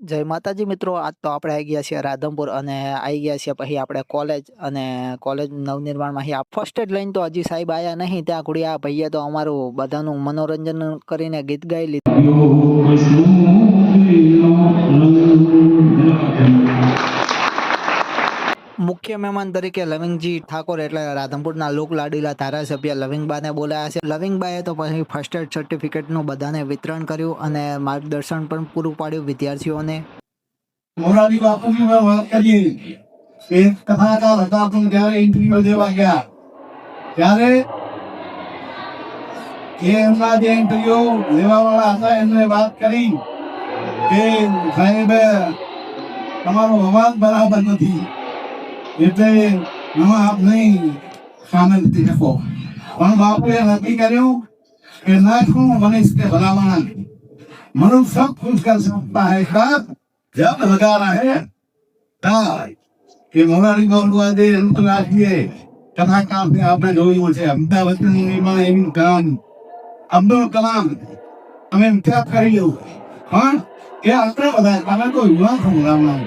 જય માતાજી મિત્રો, આજ તો આપણે આવી ગયા છીએ રાધનપુર અને આવી ગયા છીએ પછી આપણે કોલેજ અને કોલેજ નવનિર્માણમાં અહીં ફર્સ્ટ એડ લઈને તો હજી સાહેબ આયા નહીં. ત્યાં ઘડી આ ભાઈએ તો અમારું બધાનું મનોરંજન કરીને ગીત ગાઈ લીધું. મુખ્ય મહેમાન તરીકે લવિંગજી ઠાકોર એટલે રાધનપુરના લોક લાડીલા ધારાસભ્ય લવિંગબાને બોલાયા છે. લવિંગબાએ તો પછી ફર્સ્ટ એડ સર્ટિફિકેટનું બધાને વિતરણ કર્યું અને માર્ગદર્શન પણ પૂરું પાડ્યું વિદ્યાર્થીઓને. મોરારી બાપુની વાત કરીએ, એક કથાકાર હતા પણ જ્યારે ઇન્ટરવ્યુ દેવા ગયા ત્યારે એમના જે ઇન્ટરવ્યુ લેવાવાળા હતા એમને વાત કરી કે સાહેબ તમારો અવાજ બરાબર નથી એટલે આમાં આપ નહીં સામેલ થઈ શકો. પણ બાપુએ નક્કી કર્યું કે નાખું મનીષ के भलावाना मनुष्य सब कुछ कर सकता है साहब जब लगाना है तार કે મોરારી ગોંડવાદે અંતરરાષ્ટ્રીય કથાકાર ને આપણે જોયું છે અમદાવાદમાં એનું કામ અબ્દુલ કલામ અમે વિચાર કર્યું પણ એ આપણે બધા તમે તો યુવાન સંગ્રામના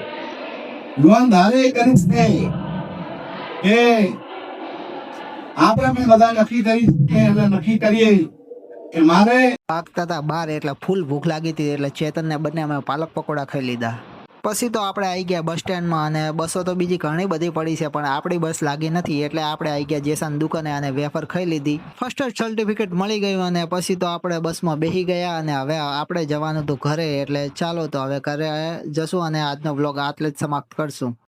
યુવાન ધારે કરીશ ને કે આપણે બધા નક્કી કરી કે નક્કી કરીએ કે મારે પાકતા હતા બાર એટલે ફૂલ ભૂખ લાગી હતી એટલે ચેતનને બંને અમે પાલક પકોડા ખાઈ લીધા. પછી તો આપણે આવી ગયા બસ સ્ટેન્ડમાં અને બસો તો બીજી ઘણી બધી પડી છે પણ આપણી બસ લાગી નથી એટલે આપણે આવી ગયા જેસાન દુકાને અને વેફર ખાઈ લીધી. ફર્સ્ટ એડ સર્ટિફિકેટ મળી ગયું અને પછી તો આપણે બસમાં બેસી ગયા અને હવે આપણે જવાનું હતું ઘરે એટલે ચાલો તો હવે ઘરે જશું અને આજનો બ્લોગ આટલે જ સમાપ્ત કરશું.